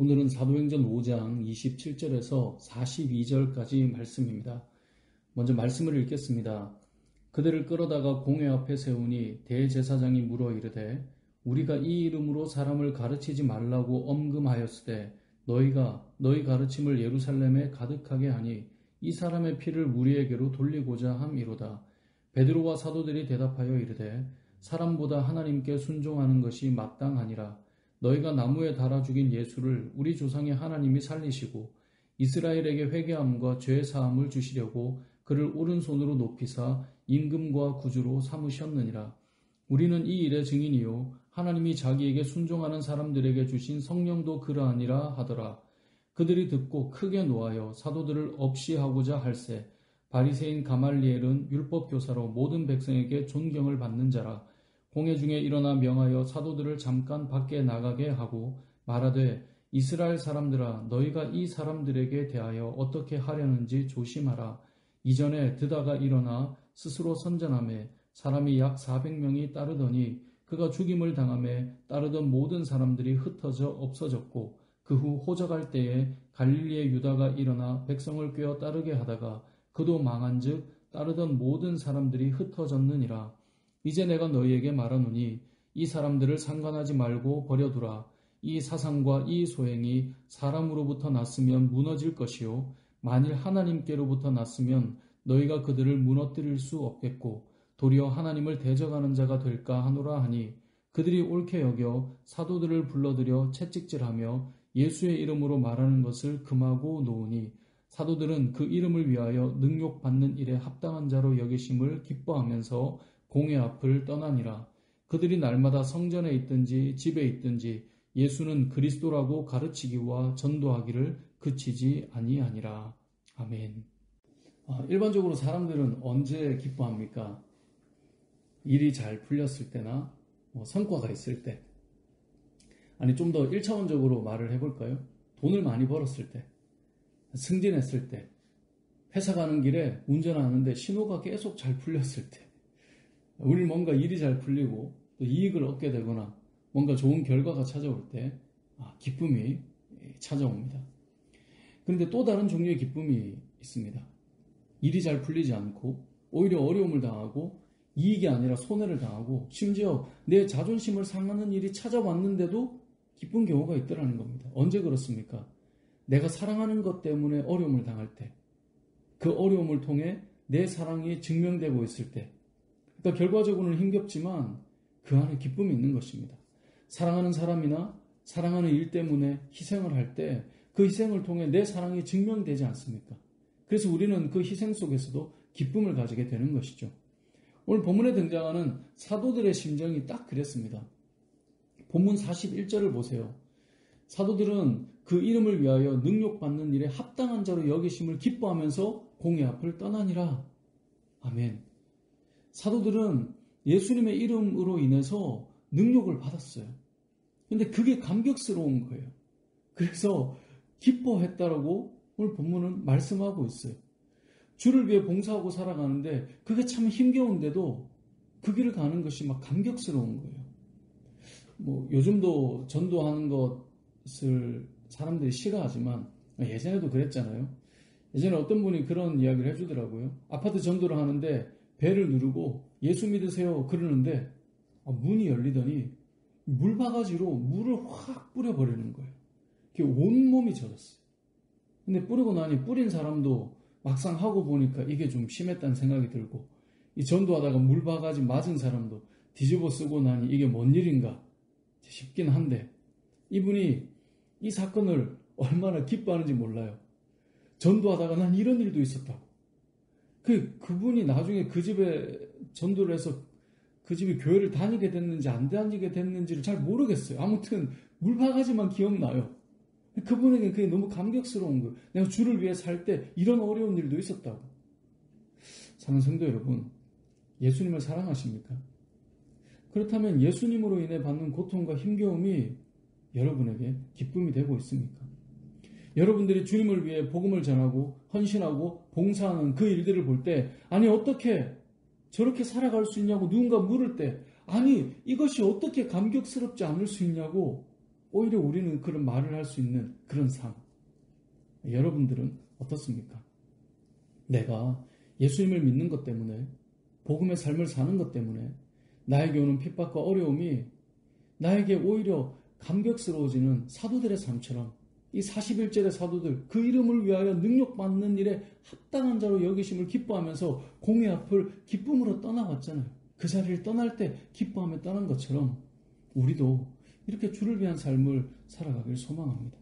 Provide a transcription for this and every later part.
오늘은 사도행전 5장 27절에서 42절까지 말씀입니다. 먼저 말씀을 읽겠습니다. 그들을 끌어다가 공회 앞에 세우니 대제사장이 물어 이르되 우리가 이 이름으로 사람을 가르치지 말라고 엄금하였으되 너희가 너희 가르침을 예루살렘에 가득하게 하니 이 사람의 피를 우리에게로 돌리고자 함이로다. 베드로와 사도들이 대답하여 이르되 사람보다 하나님께 순종하는 것이 마땅하니라. 너희가 나무에 달아 죽인 예수를 우리 조상의 하나님이 살리시고 이스라엘에게 회개함과 죄 사함을 주시려고 그를 오른손으로 높이사 임금과 구주로 삼으셨느니라. 우리는 이 일의 증인이요 하나님이 자기에게 순종하는 사람들에게 주신 성령도 그러하니라 하더라. 그들이 듣고 크게 노하여 사도들을 없이하고자 할세. 바리새인 가말리엘은 율법 교사로 모든 백성에게 존경을 받는 자라. 공회 중에 일어나 명하여 사도들을 잠깐 밖에 나가게 하고 말하되 이스라엘 사람들아 너희가 이 사람들에게 대하여 어떻게 하려는지 조심하라. 이전에 드다가 일어나 스스로 선전하며 사람이 약 400명이 따르더니 그가 죽임을 당하며 따르던 모든 사람들이 흩어져 없어졌고 그 후 호적할 때에 갈릴리의 유다가 일어나 백성을 꿰어 따르게 하다가 그도 망한즉 따르던 모든 사람들이 흩어졌느니라. 이제 내가 너희에게 말하노니 이 사람들을 상관하지 말고 버려두라. 이 사상과 이 소행이 사람으로부터 났으면 무너질 것이요 만일 하나님께로부터 났으면 너희가 그들을 무너뜨릴 수 없겠고 도리어 하나님을 대적하는 자가 될까 하노라 하니 그들이 옳게 여겨 사도들을 불러들여 채찍질하며 예수의 이름으로 말하는 것을 금하고 놓으니 사도들은 그 이름을 위하여 능욕받는 일에 합당한 자로 여기심을 기뻐하면서 공회 앞을 떠나니라. 그들이 날마다 성전에 있든지 집에 있든지 예수는 그리스도라고 가르치기와 전도하기를 그치지 아니하니라. 아멘. 일반적으로 사람들은 언제 기뻐합니까? 일이 잘 풀렸을 때나 성과가 있을 때. 아니 좀 더 1차원적으로 말을 해볼까요? 돈을 많이 벌었을 때, 승진했을 때, 회사 가는 길에 운전하는데 신호가 계속 잘 풀렸을 때, 우리 뭔가 일이 잘 풀리고 또 이익을 얻게 되거나 뭔가 좋은 결과가 찾아올 때 기쁨이 찾아옵니다. 그런데 또 다른 종류의 기쁨이 있습니다. 일이 잘 풀리지 않고 오히려 어려움을 당하고 이익이 아니라 손해를 당하고 심지어 내 자존심을 상하는 일이 찾아왔는데도 기쁜 경우가 있더라는 겁니다. 언제 그렇습니까? 내가 사랑하는 것 때문에 어려움을 당할 때, 그 어려움을 통해 내 사랑이 증명되고 있을 때, 그러니까 결과적으로는 힘겹지만 그 안에 기쁨이 있는 것입니다. 사랑하는 사람이나 사랑하는 일 때문에 희생을 할 때 그 희생을 통해 내 사랑이 증명되지 않습니까? 그래서 우리는 그 희생 속에서도 기쁨을 가지게 되는 것이죠. 오늘 본문에 등장하는 사도들의 심정이 딱 그랬습니다. 본문 41절을 보세요. 사도들은 그 이름을 위하여 능욕받는 일에 합당한 자로 여기심을 기뻐하면서 공회 앞을 떠나니라. 아멘. 사도들은 예수님의 이름으로 인해서 능욕을 받았어요. 근데 그게 감격스러운 거예요. 그래서 기뻐했다라고 오늘 본문은 말씀하고 있어요. 주를 위해 봉사하고 살아가는데 그게 참 힘겨운데도 그 길을 가는 것이 막 감격스러운 거예요. 요즘도 전도하는 것을 사람들이 싫어하지만 예전에도 그랬잖아요. 예전에 어떤 분이 그런 이야기를 해주더라고요. 아파트 전도를 하는데 배를 누르고 예수 믿으세요 그러는데 문이 열리더니 물바가지로 물을 확 뿌려버리는 거예요. 온몸이 젖었어요. 근데 뿌리고 나니 뿌린 사람도 막상 하고 보니까 이게 좀 심했다는 생각이 들고 이 전도하다가 물바가지 맞은 사람도 뒤집어 쓰고 나니 이게 뭔 일인가 싶긴 한데 이분이 이 사건을 얼마나 기뻐하는지 몰라요. 전도하다가 난 이런 일도 있었다고. 그분이 나중에 그 집에 전도를 해서 그 집이 교회를 다니게 됐는지 안 다니게 됐는지를 잘 모르겠어요. 아무튼 물바가지만 기억나요. 그분에게 그게 너무 감격스러운 거예요. 내가 주를 위해 살 때 이런 어려운 일도 있었다고. 사랑하는 성도 여러분, 예수님을 사랑하십니까? 그렇다면 예수님으로 인해 받는 고통과 힘겨움이 여러분에게 기쁨이 되고 있습니까? 여러분들이 주님을 위해 복음을 전하고 헌신하고 봉사하는 그 일들을 볼 때 아니 어떻게 저렇게 살아갈 수 있냐고 누군가 물을 때 아니 이것이 어떻게 감격스럽지 않을 수 있냐고 오히려 우리는 그런 말을 할 수 있는 그런 삶. 여러분들은 어떻습니까? 내가 예수님을 믿는 것 때문에, 복음의 삶을 사는 것 때문에 나에게 오는 핍박과 어려움이 나에게 오히려 감격스러워지는 사도들의 삶처럼, 이 41절의 사도들, 그 이름을 위하여 능력받는 일에 합당한 자로 여기심을 기뻐하면서 공회 앞을 기쁨으로 떠나왔잖아요. 그 자리를 떠날 때 기뻐하며 떠난 것처럼 우리도 이렇게 주를 위한 삶을 살아가길 소망합니다.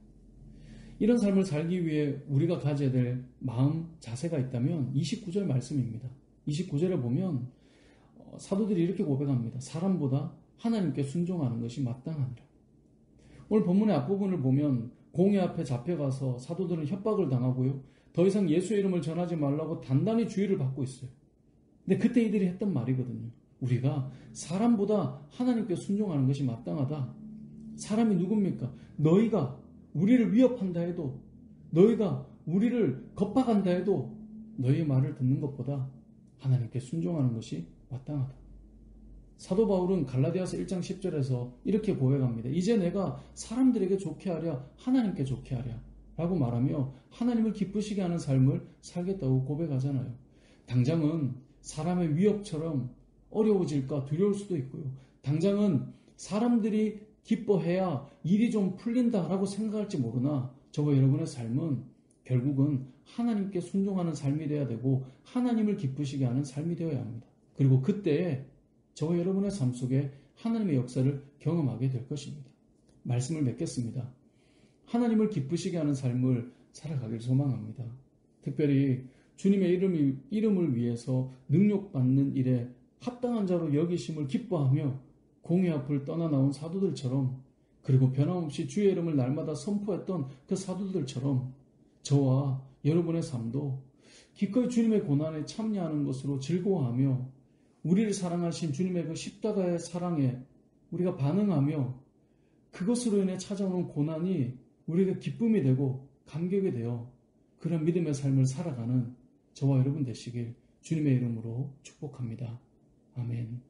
이런 삶을 살기 위해 우리가 가져야 될 마음, 자세가 있다면 29절 말씀입니다. 29절에 보면 사도들이 이렇게 고백합니다. 사람보다 하나님께 순종하는 것이 마땅하니라. 오늘 본문의 앞부분을 보면 공회 앞에 잡혀가서 사도들은 협박을 당하고요. 더 이상 예수의 이름을 전하지 말라고 단단히 주의를 받고 있어요. 근데 그때 이들이 했던 말이거든요. 우리가 사람보다 하나님께 순종하는 것이 마땅하다. 사람이 누굽니까? 너희가 우리를 위협한다 해도, 너희가 우리를 겁박한다 해도 너희의 말을 듣는 것보다 하나님께 순종하는 것이 마땅하다. 사도 바울은 갈라디아서 1장 10절에서 이렇게 고백합니다. 이제 내가 사람들에게 좋게 하랴 하나님께 좋게 하랴 라고 말하며 하나님을 기쁘시게 하는 삶을 살겠다고 고백하잖아요. 당장은 사람의 위협처럼 어려워질까 두려울 수도 있고요. 당장은 사람들이 기뻐해야 일이 좀 풀린다라고 생각할지 모르나 저와 여러분의 삶은 결국은 하나님께 순종하는 삶이 되어야 되고 하나님을 기쁘시게 하는 삶이 되어야 합니다. 그리고 그때에 저와 여러분의 삶 속에 하나님의 역사를 경험하게 될 것입니다. 말씀을 맺겠습니다. 하나님을 기쁘시게 하는 삶을 살아가길 소망합니다. 특별히 주님의 이름을 위해서 능력받는 일에 합당한 자로 여기심을 기뻐하며 공회 앞을 떠나 나온 사도들처럼, 그리고 변함없이 주의 이름을 날마다 선포했던 그 사도들처럼 저와 여러분의 삶도 기꺼이 주님의 고난에 참여하는 것으로 즐거워하며 우리를 사랑하신 주님의 그 십자가의 사랑에 우리가 반응하며 그것으로 인해 찾아오는 고난이 우리에게 기쁨이 되고 감격이 되어 그런 믿음의 삶을 살아가는 저와 여러분 되시길 주님의 이름으로 축복합니다. 아멘.